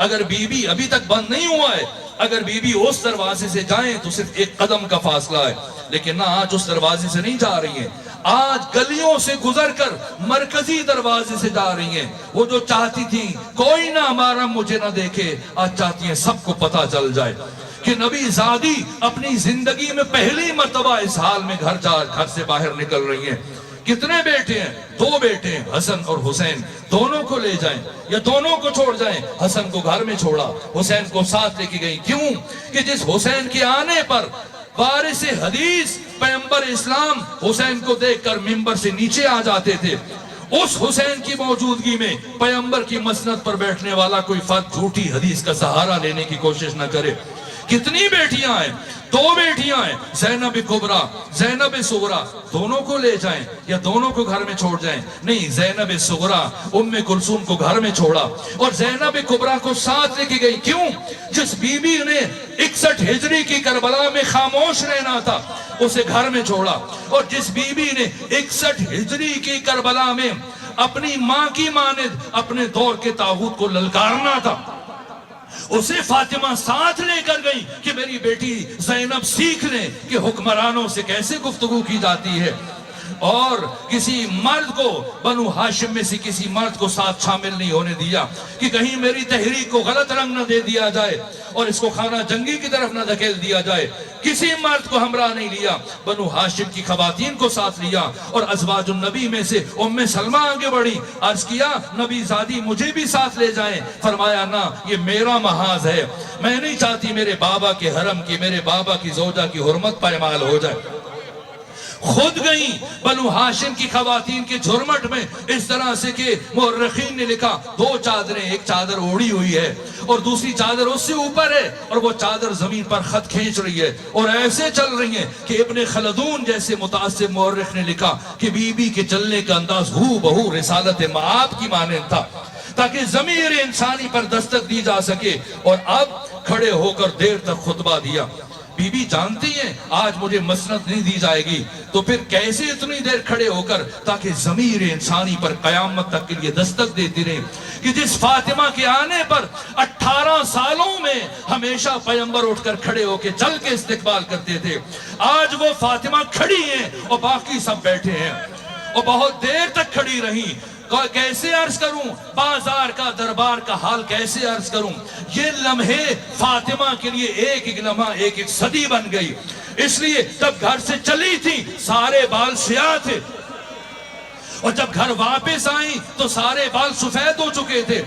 B: اگر بی بی ابھی تک بند نہیں ہوا ہے، اگر بی بی اس دروازے سے جائیں تو صرف ایک قدم کا فاصلہ ہے، لیکن نہ آج اس دروازے سے نہیں جا رہی ہیں، آج گلیوں سے گزر کر مرکزی دروازے سے جا رہی ہیں۔ وہ جو چاہتی تھی کوئی نہ ہمارا مجھے نہ دیکھے، آج چاہتی ہیں سب کو پتہ چل جائے کہ نبی زادی اپنی زندگی میں پہلی مرتبہ اس حال میں گھر سے باہر نکل رہی ہیں۔ کتنے بیٹے ہیں؟ 2 بیٹے ہیں، حسن اور حسین، دونوں کو لے جائیں یا دونوں کو چھوڑ جائیں۔ حسن کو گھر میں چھوڑا، حسین کو ساتھ لے کے گئی، کیوں کہ جس حسین کے آنے پر وارث حدیث پیغمبر اسلام حسین کو دیکھ کر منبر سے نیچے آ جاتے تھے، اس حسین کی موجودگی میں پیغمبر کی مسند پر بیٹھنے والا کوئی فرد جھوٹی حدیث کا سہارا لینے کی کوشش نہ کرے۔ کتنی بیٹیاں ہیں؟ 2 بیٹیاں ہیں، زینب کبریٰ، زینب صغریٰ، دونوں کو لے جائیں یا دونوں کو گھر میں چھوڑ جائیں؟ نہیں، زینب صغریٰ ام کلثوم کو گھر میں چھوڑا اور زینب کبریٰ کو ساتھ لے کے گئی، کیوں؟ جس بی بی نے 61 ہجری کی کربلا میں خاموش رہنا تھا اسے گھر میں چھوڑا، اور جس بی بی نے 61 ہجری کی کربلا میں اپنی ماں کی مانند اپنے دور کے طاغوت کو للکارنا تھا اسے فاطمہ ساتھ لے کر گئی کہ میری بیٹی زینب سیکھ لیں کہ حکمرانوں سے کیسے گفتگو کی جاتی ہے۔ اور کسی مرد کو بنو ہاشم میں سے کسی مرد کو ساتھ شامل نہیں ہونے دیا کہ کہیں میری تحریک کو غلط رنگ نہ دے دیا جائے اور اس کو خانہ جنگی کی طرف نہ دھکیل دیا جائے. کسی مرد کو ہمراہ نہیں لیا, بنو ہاشم کی خواتین کو ساتھ لیا اور ازواج النبی میں سے ام سلمہ آگے بڑھی, عرض کیا نبی زادی مجھے بھی ساتھ لے جائیں. فرمایا نہ, یہ میرا محاذ ہے, میں نہیں چاہتی میرے بابا کے حرم کی, میرے بابا کی زوجہ کی حرمت پائمال ہو جائے. خود گئیں بنو ہاشم کی خواتین کے جھرمٹ میں, اس طرح سے کہ مورخین نے لکھا 2 چادریں, ایک چادر اوڑھی ہوئی ہے اور دوسری چادر اس سے اوپر ہے اور وہ چادر زمین پر خط کھینچ رہی ہے اور ایسے چل رہی ہیں کہ ابن خلدون جیسے متعصب مورخ نے لکھا کہ بی بی کے چلنے کا انداز ہو بہو رسالت مآب کی مانند تھا, تاکہ ضمیر انسانی پر دستک دی جا سکے. اور اب کھڑے ہو کر دیر تک خطبہ دیا. بی بی جانتی ہیں آج مجھے مسند نہیں دی جائے گی, تو پھر کیسے اتنی دیر کھڑے ہو کر, تاکہ ضمیر انسانی پر قیامت تک کے لیے دستک دیتی رہے کہ جس فاطمہ کے آنے پر 18 سالوں میں ہمیشہ پیغمبر اٹھ کر کھڑے ہو کے چل کے استقبال کرتے تھے, آج وہ فاطمہ کھڑی ہیں اور باقی سب بیٹھے ہیں اور بہت دیر تک کھڑی رہی. کیسے عرض کروں بازار کا دربار کا حال, کیسے عرض کروں. یہ لمحے فاطمہ کے لیے ایک ایک لمحہ ایک ایک صدی بن گئی. اس لیے جب گھر سے چلی تھی سارے بال سیاہ تھے اور جب گھر واپس آئیں تو سارے بال سفید ہو چکے تھے.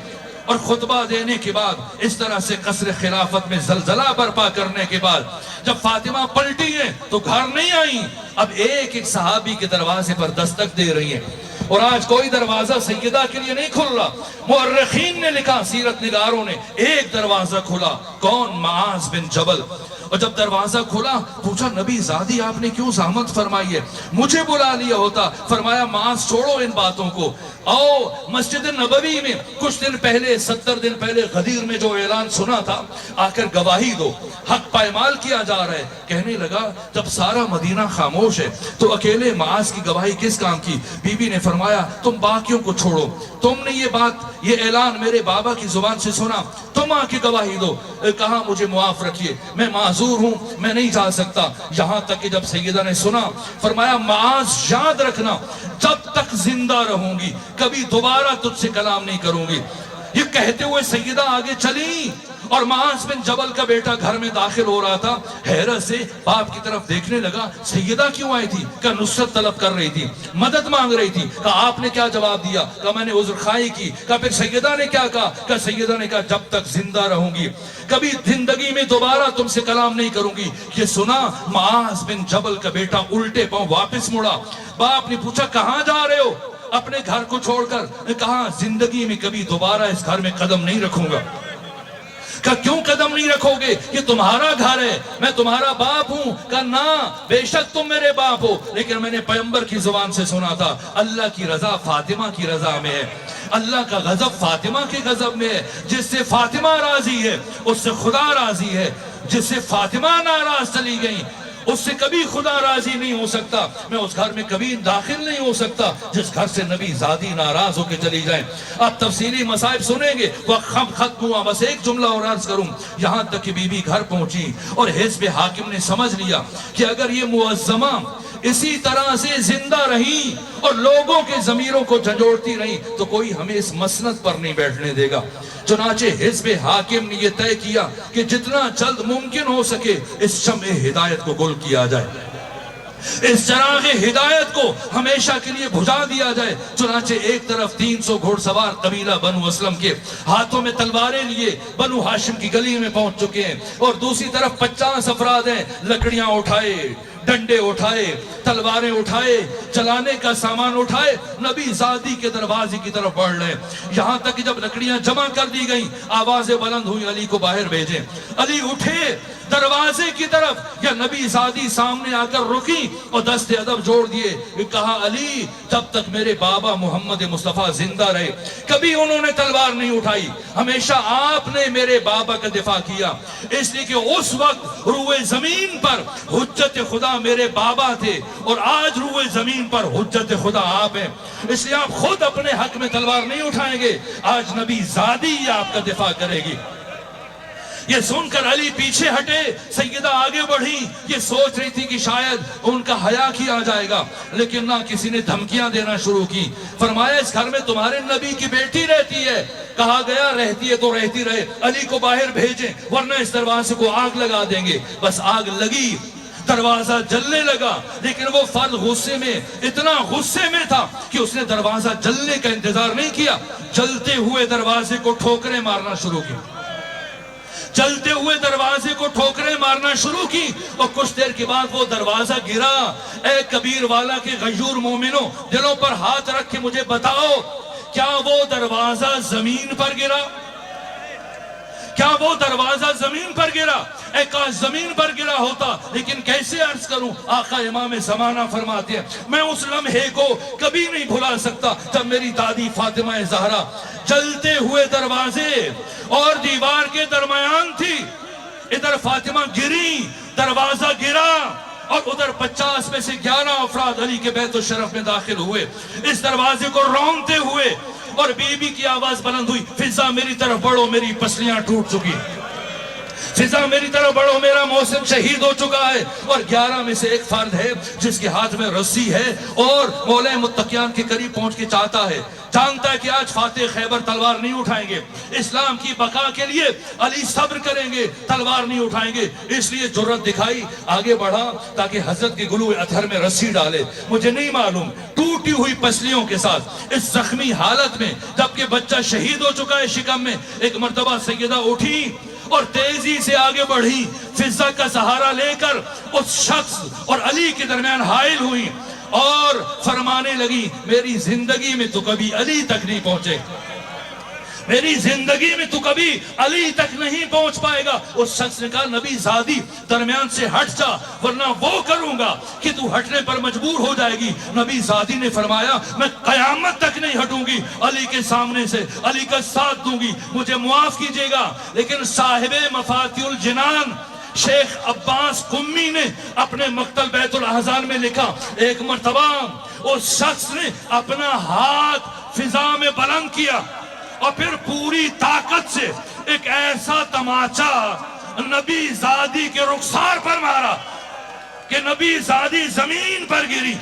B: اور خطبہ دینے کے بعد اس طرح سے قصر خلافت میں زلزلہ برپا کرنے کے بعد جب فاطمہ پلٹی ہیں تو گھر نہیں آئیں, اب ایک ایک صحابی کے دروازے پر دستک دے رہی ہیں. اور آج کوئی دروازہ سیدہ کے لیے نہیں کھل رہا. مورخین نے لکھا, سیرت نگاروں نے, ایک دروازہ کھلا, کون؟ معاذ بن جبل. اور جب دروازہ کھلا پوچھا نبی زادی آپ نے کیوں زحمت فرمائی ہے, مجھے بلا لیا ہوتا. فرمایا معاذ چھوڑو ان باتوں کو, آؤ مسجد نبوی میں کچھ دن پہلے 70 دن پہلے غدیر میں جو اعلان سنا تھا آ کر گواہی دو, حق پائمال کیا جا رہا ہے. کہنے لگا جب سارا مدینہ خاموش ہے تو اکیلے معاذ کی گواہی کس کام کی؟ بی بی نے فرمایا تم باقیوں کو چھوڑو, تم نے یہ بات یہ اعلان میرے بابا کی زبان سے سنا, تم آ کے گواہی دو. کہا مجھے معاف رکھیے, میں معذور ہوں, میں نہیں جا سکتا. یہاں تک کہ جب سیدہ نے سنا فرمایا معاذ یاد رکھنا جب تک زندہ رہوں گی کبھی دوبارہ تجھ سے کلام نہیں کروں گی. یہ کہتے ہوئے سیدہ آگے چلی اور معاذ بن جبل کا بیٹا گھر میں داخل ہو رہا تھا. حیرت سے باپ کی طرف دیکھنے لگا, سیدہ کیوں آئی تھی؟ کہ نصرت طلب کر رہی تھی, مدد مانگ رہی تھی. کہا آپ نے کیا جواب دیا؟ کہ میں نے عذر خواہی کی. کہا پھر سیدہ نے کیا کہا؟ کہ سیدہ نے کہا جب تک زندہ رہوں گی کبھی زندگی میں دوبارہ تم سے کلام نہیں کروں گی. یہ سنا معاذ بن جبل کا بیٹا الٹے پاؤں واپس مڑا. باپ نے پوچھا کہاں جا رہے ہو؟ اپنے گھر کو چھوڑ کر. کہا زندگی میں کبھی دوبارہ اس گھر میں قدم نہیں رکھوں گا. کہ کیوں قدم نہیں رکھو گے؟ یہ تمہارا گھر ہے, میں تمہارا باپ ہوں. کہ نہ, بے شک تم میرے باپ ہو, لیکن میں نے پیغمبر کی زبان سے سنا تھا اللہ کی رضا فاطمہ کی رضا میں ہے, اللہ کا غضب فاطمہ کے غضب میں ہے. جس سے فاطمہ راضی ہے اس سے خدا راضی ہے, جس سے فاطمہ ناراض چلی گئی اس سے کبھی خدا راضی نہیں ہو سکتا. میں اس گھر میں کبھی داخل نہیں ہو سکتا جس گھر سے نبی زادی ناراض ہو کے چلی جائیں. آپ تفصیلی مصائب سنیں گے, وقت ختم ہوا. بس ایک جملہ اور عرض کروں. یہاں تک کہ بی بی گھر پہنچی اور حزب حاکم نے سمجھ لیا کہ اگر یہ معظمہ اسی طرح سے زندہ رہی اور لوگوں کے ضمیروں کو جھنجھوڑتی رہی تو کوئی ہمیں اس مسند پر نہیں بیٹھنے دے گا. چنانچہ حزب حاکم نے یہ طے کیا کہ جتنا جلد ممکن ہو سکے اس شمع ہدایت کو گل کیا جائے, اس چراغ ہدایت کو ہمیشہ کے لیے بجھا دیا جائے. چنانچہ ایک طرف 300 گھوڑ سوار قبیلہ بنو اسلم کے ہاتھوں میں تلواریں لیے بنو ہاشم کی گلی میں پہنچ چکے ہیں اور دوسری طرف 50 افراد ہیں, لکڑیاں اٹھائے, ڈنڈے اٹھائے, تلواریں اٹھائے, چلانے کا سامان اٹھائے, نبی زادی کے دروازے کی طرف بڑھ رہے. یہاں تک کہ جب لکڑیاں جمع کر دی گئیں آوازیں بلند ہوئی علی کو باہر بھیجیں. علی اٹھے دروازے کی طرف, یا نبی زادی سامنے آ کر رکی اور دست ادب جوڑ دیے. کہا علی جب تک میرے بابا محمد مصطفیٰ زندہ رہے کبھی انہوں نے تلوار نہیں اٹھائی, ہمیشہ آپ نے میرے بابا کا دفاع کیا. اس لیے کہ اس وقت روئے زمین پر حجت خدا میرے بابا تھے اور آج روئے زمین پر حجت خدا آپ ہیں. اس لیے آپ خود اپنے حق میں تلوار نہیں اٹھائیں گے, آج نبی زادی آپ کا دفاع کرے گی. یہ سن کر علی پیچھے ہٹے، سیدہ آگے بڑھی، یہ سوچ رہی تھی کہ شاید ان کا حیا کیا جائے گا، لیکن نہ کسی نے دھمکیاں دینا شروع کی۔ فرمایا اس گھر میں تمہارے نبی کی بیٹی رہتی ہے، کہا گیا رہتی ہے تو رہتی رہے، علی کو باہر بھیجیں ورنہ اس دروازے کو آگ لگا دیں گے۔ بس آگ لگی، دروازہ جلنے لگا، لیکن وہ فرد غصے میں، اتنا غصے میں تھا کہ اس نے دروازہ جلنے کا انتظار نہیں کیا، جلتے ہوئے دروازے کو ٹھوکریں مارنا شروع کی، چلتے ہوئے دروازے کو ٹھوکریں مارنا شروع کی، اور کچھ دیر کے بعد وہ دروازہ گرا۔ اے کبیر والا کے غیور مومنوں، دلوں پر ہاتھ رکھ کے مجھے بتاؤ، کیا وہ دروازہ زمین پر گرا؟ کیا وہ دروازہ زمین پر گرا؟ اے کاش زمین پر گرا ہوتا، لیکن کیسے عرض کروں؟ آقا امام زمانہ فرماتے ہیں میں اس لمحے کو کبھی نہیں بھلا سکتا جب میری دادی فاطمہ زہرا چلتے ہوئے دروازے اور دیوار کے درمیان تھی، ادھر فاطمہ گری، دروازہ گرا، اور ادھر 50 میں سے 11 افراد علی کے بیت الشرف میں داخل ہوئے، اس دروازے کو رونتے ہوئے، اور بی بی کی آواز بلند ہوئی، فضا میری طرف بڑھو، میری پسلیاں ٹوٹ چکی، فضا میری طرف بڑھو، میرا محسن شہید ہو چکا ہے۔ اور 11 میں سے ایک فرد ہے جس کے ہاتھ میں رسی ہے، اور مولا متقیان کے قریب پہنچ کے چاہتا ہے، جانتا ہے کہ آج فاتح خیبر تلوار نہیں اٹھائیں گے، اسلام کی بقا کے لیے علی صبر کریں گے، تلوار نہیں اٹھائیں گے، اس لیے جرأت دکھائی، آگے بڑھا تاکہ حضرت کے گلوئے اطہر میں رسی ڈالے۔ مجھے نہیں معلوم ٹوٹی ہوئی پسلیوں کے ساتھ اس زخمی حالت میں، جبکہ بچہ شہید ہو چکا ہے شکم میں، ایک مرتبہ سیدہ اٹھی اور تیزی سے آگے بڑھی، فضا کا سہارا لے کر اس شخص اور علی کے درمیان حائل ہوئی، اور فرمانے لگی میری زندگی میں تو کبھی علی تک نہیں پہنچے، میری زندگی میں تو کبھی علی تک نہیں پہنچ پائے گا۔ اس شخص نے کہا نبی زادی درمیان سے ہٹ جا ورنہ وہ کروں گا کہ تو ہٹنے پر مجبور ہو جائے گی۔ نبی زادی نے فرمایا میں قیامت تک نہیں ہٹوں گی علی کے سامنے سے، علی کا ساتھ دوں گی، مجھے معاف کیجئے گا۔ لیکن صاحب مفاتیح الجنان شیخ عباس قمی نے اپنے مقتل بیت الاحزان میں لکھا، ایک مرتبہ اس شخص نے اپنا ہاتھ فضا میں بلند کیا اور پھر پوری طاقت سے ایک ایسا تماچا نبی زادی کے رخسار پر مارا کہ نبی زادی زمین پر گری۔